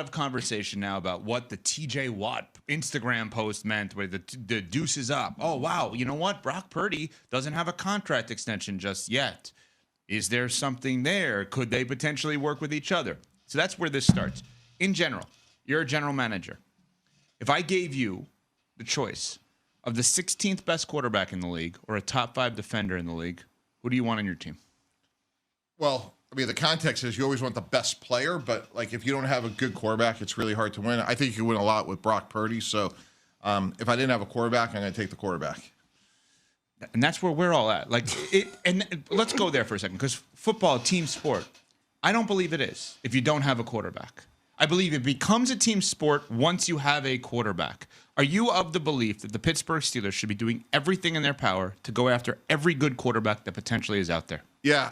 of conversation now about what the TJ Watt Instagram post meant, where the deuce is up. Oh, wow. You know what? Brock Purdy doesn't have a contract extension just yet. Is there something there? Could they potentially work with each other? So that's where this starts. In general, you're a general manager. If I gave you the choice of the 16th best quarterback in the league or a top 5 defender in the league, who do you want on your team? Well, I mean, the context is you always want the best player, but, like, if you don't have a good quarterback, it's really hard to win. I think you can win a lot with Brock Purdy. So if I didn't have a quarterback, I'm going to take the quarterback. And that's where we're all at. And let's go there for a second, because football, team sport, I don't believe it is if you don't have a quarterback. I believe it becomes a team sport once you have a quarterback. Are you of the belief that the Pittsburgh Steelers should be doing everything in their power to go after every good quarterback that potentially is out there? Yeah,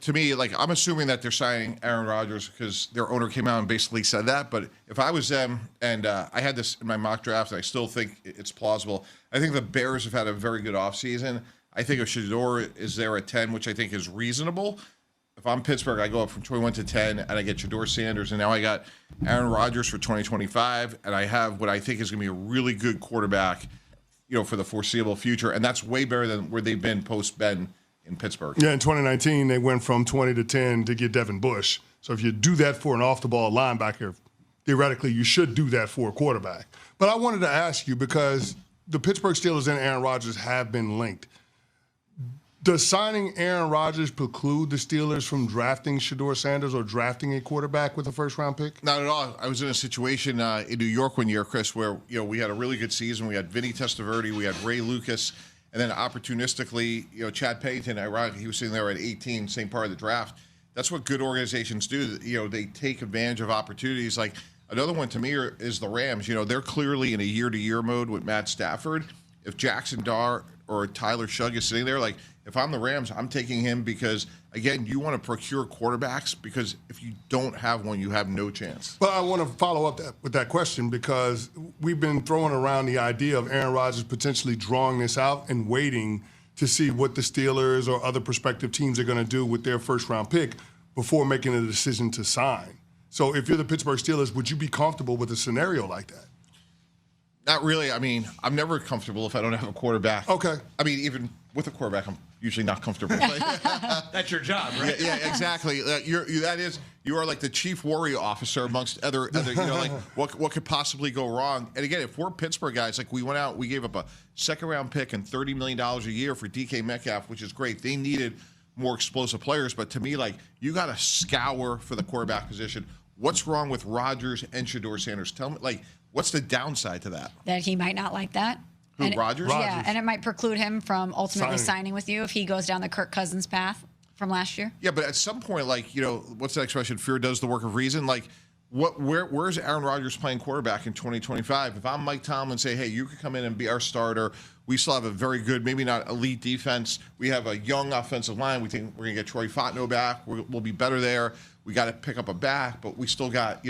to me, I'm assuming that they're signing Aaron Rodgers because their owner came out and basically said that. But if I was them, and I had this in my mock draft, and I still think it's plausible, I think the Bears have had a very good offseason. I think if Shedeur is there at 10, which I think is reasonable, if I'm Pittsburgh, I go up from 21 to 10, and I get Shedeur Sanders, and now I got Aaron Rodgers for 2025, and I have what I think is going to be a really good quarterback, for the foreseeable future, and that's way better than where they've been post-Ben in Pittsburgh. Yeah, in 2019, they went from 20 to 10 to get Devin Bush. So if you do that for an off-the-ball linebacker, theoretically, you should do that for a quarterback. But I wanted to ask you, because the Pittsburgh Steelers and Aaron Rodgers have been linked. Does signing Aaron Rodgers preclude the Steelers from drafting Shedeur Sanders or drafting a quarterback with a first-round pick? Not at all. I was in a situation in New York one year, Chris, where we had a really good season. We had Vinny Testaverde, we had Ray Lucas, and then opportunistically, Chad Pennington, ironically, he was sitting there at 18, same part of the draft. That's what good organizations do. They take advantage of opportunities. Like, another one to me is the Rams. They're clearly in a year-to-year mode with Matt Stafford. If Jackson Dart or Tyler Shugg is sitting there, like, if I'm the Rams, I'm taking him because, again, you want to procure quarterbacks because if you don't have one, you have no chance. But I want to follow up with that question because we've been throwing around the idea of Aaron Rodgers potentially drawing this out and waiting to see what the Steelers or other prospective teams are going to do with their first-round pick before making a decision to sign. So if you're the Pittsburgh Steelers, would you be comfortable with a scenario like that? Not really. I mean, I'm never comfortable if I don't have a quarterback. Okay. I mean, even with a quarterback, I'm usually not comfortable. That's your job, right? Yeah, exactly. You are like the chief worry officer amongst other like what could possibly go wrong. And again, if we're Pittsburgh guys, like we went out, we gave up a second-round pick and $30 million a year for DK Metcalf, which is great. They needed more explosive players, but to me, like, you got to scour for the quarterback position. What's wrong with Rodgers and Shedeur Sanders? Tell me, like, what's the downside to that? That he might not like that. Who, Rodgers? Yeah, and it might preclude him from ultimately signing with you if he goes down the Kirk Cousins path from last year. Yeah, but at some point, like, what's that expression? Fear does the work of reason. Like, where's Aaron Rodgers playing quarterback in 2025? If I'm Mike Tomlin, say, hey, you could come in and be our starter. We still have a very good, maybe not elite defense. We have a young offensive line. We think we're going to get Troy Fontenot back. We'll be better there. We got to pick up a back, but we still got,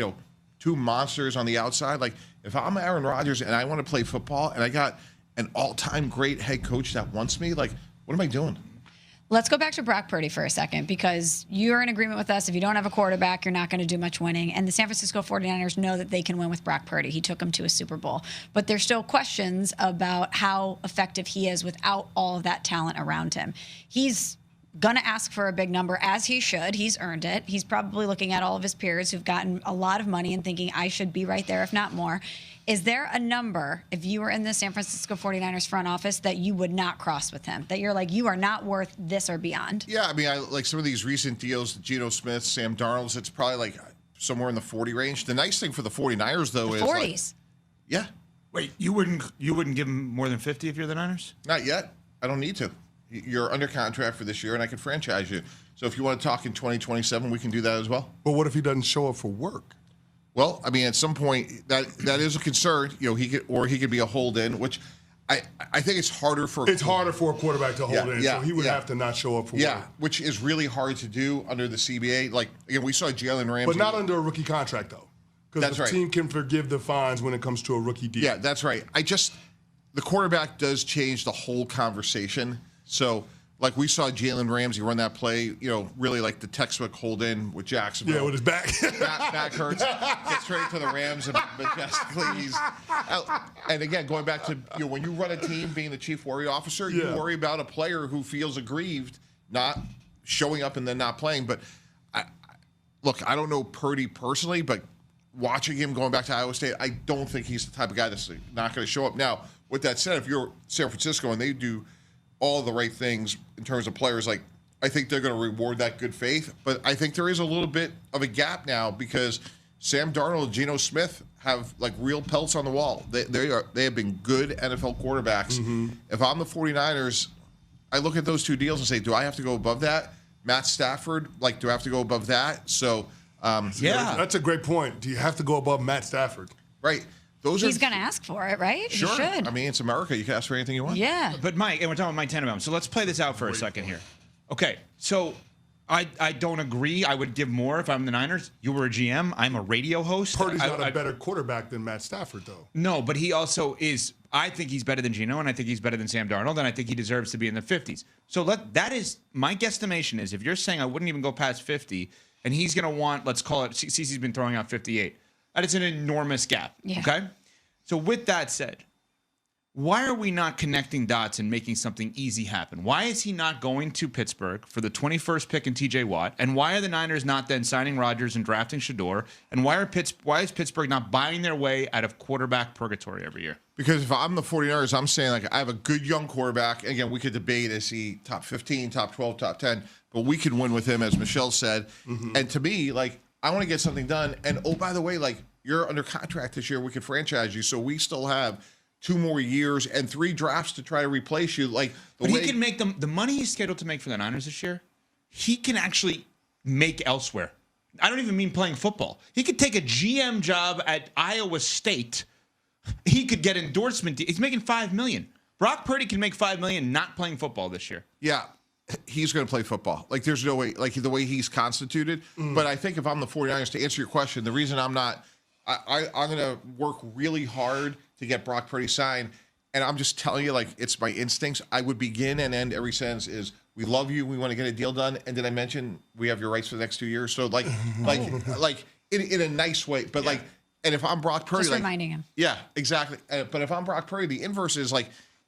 two monsters on the outside. Like, if I'm Aaron Rodgers and I want to play football and I got an all-time great head coach that wants me, like, what am I doing? Let's go back to Brock Purdy for a second, because you're in agreement with us. If you don't have a quarterback, you're not going to do much winning. And the San Francisco 49ers know that they can win with Brock Purdy. He took them to a Super Bowl. But there's still questions about how effective he is without all of that talent around him. He's going to ask for a big number, as he should. He's earned it. He's probably looking at all of his peers who've gotten a lot of money and thinking, I should be right there, if not more. Is there a number, if you were in the San Francisco 49ers front office, that you would not cross with him? That you're like, you are not worth this or beyond? Yeah, I mean, I like some of these recent deals, Geno Smith, Sam Darnold, it's probably like somewhere in the 40 range. The nice thing for the 49ers, though, is 40s. Like, yeah. Wait, you wouldn't give him more than 50 if you're the Niners? Not yet. I don't need to. You're under contract for this year, and I can franchise you. So if you want to talk in 2027, we can do that as well. But what if he doesn't show up for work? Well, I mean, at some point, that is a concern. He could be a hold-in, which I think it's harder for. It's harder for a quarterback to hold in, so he would have to not show up for work. Yeah, which is really hard to do under the CBA. Like, again, we saw Jalen Ramsey. But not under a rookie contract, though. Because the team can forgive the fines when it comes to a rookie deal. Yeah, that's right. The quarterback does change the whole conversation. So like we saw Jalen Ramsey run that play, really like the textbook hold in with Jacksonville. Yeah, with his back. back hurts. Gets straight to the Rams and majestically he's out. And again, going back to when you run a team, being the chief worry officer, you worry about a player who feels aggrieved, not showing up and then not playing. But look, I don't know Purdy personally, but watching him going back to Iowa State, I don't think he's the type of guy that's not going to show up. Now, with that said, if you're San Francisco and they do all the right things in terms of players, like I think they're going to reward that good faith. But I think there is a little bit of a gap now because Sam Darnold and Geno Smith have like real pelts on the wall. They have been good NFL quarterbacks. Mm-hmm. If I'm the 49ers, I look at those two deals and say, do I have to go above that? Matt Stafford, do I have to go above that? So, that's a great point. Do you have to go above Matt Stafford? Right. He's going to ask for it, right? Sure. He should. I mean, it's America. You can ask for anything you want. Yeah. But Mike, and we're talking about Mike Tannenbaum. So let's play this out for a second here. Okay. So I don't agree. I would give more if I'm the Niners. You were a GM. I'm a radio host. Purdy's not a better quarterback than Matt Stafford, though. No, but he also is. I think he's better than Geno, and I think he's better than Sam Darnold, and I think he deserves to be in the 50s. So that is my guesstimation is if you're saying I wouldn't even go past 50, and he's going to want, let's call it, CeCe's been throwing out 58. That is an enormous gap. Yeah. Okay? So with that said, why are we not connecting dots and making something easy happen? Why is he not going to Pittsburgh for the 21st pick in TJ Watt? And why are the Niners not then signing Rodgers and drafting Shedeur? And why is Pittsburgh not buying their way out of quarterback purgatory every year? Because if I'm the 49ers, I'm saying I have a good young quarterback. Again, we could debate is he top 15, top 12, top 10, but we can win with him, as Michelle said. Mm-hmm. And to me, I want to get something done. And oh, by the way, you're under contract this year. We could franchise you. So we still have 2 more years and 3 drafts to try to replace you. But he can make the money he's scheduled to make for the Niners this year. He can actually make elsewhere. I don't even mean playing football. He could take a GM job at Iowa State. He could get endorsement. He's making $5 million. Brock Purdy can make $5 million not playing football this year. Yeah, he's going to play football. There's no way. The way he's constituted. But I think if I'm the 49ers, to answer your question, the reason I'm not. I'm going to work really hard to get Brock Purdy signed. And I'm just telling you, it's my instincts. I would begin and end every sentence is, we love you. We want to get a deal done. And did I mention we have your rights for the next 2 years? So, in a nice way. But, and if I'm Brock Purdy. Just reminding him. Yeah, exactly. But if I'm Brock Purdy, the inverse is,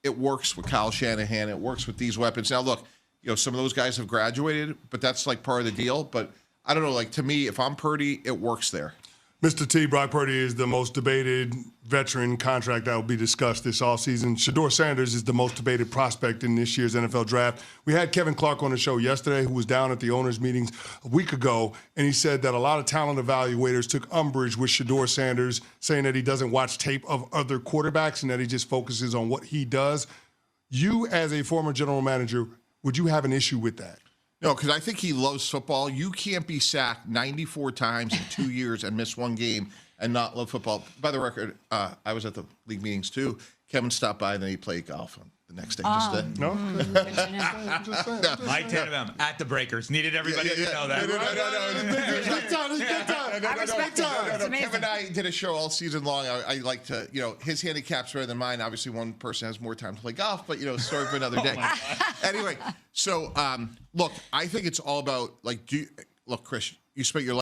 it works with Kyle Shanahan. It works with these weapons. Now, look, some of those guys have graduated, but that's, part of the deal. But I don't know. To me, if I'm Purdy, it works there. Mr. T, Brock Purdy is the most debated veteran contract that will be discussed this offseason. Shedeur Sanders is the most debated prospect in this year's NFL draft. We had Kevin Clark on the show yesterday, who was down at the owners' meetings a week ago, and he said that a lot of talent evaluators took umbrage with Shedeur Sanders, saying that he doesn't watch tape of other quarterbacks and that he just focuses on what he does. You, as a former general manager, would you have an issue with that? No, because I think he loves football. You can't be sacked 94 times in 2 years and miss one game and not love football. By the record, I was at the league meetings too. Kevin stopped by and then he played golf the next day. No? Mike Tannenbaum at the Breakers. Needed everybody to know that. No. Kevin and I did a show all season long. I like to, his handicap's better than mine. Obviously, one person has more time to play golf, but, story for another day. Anyway, so, look, I think it's all about, look, Chris, you spent your life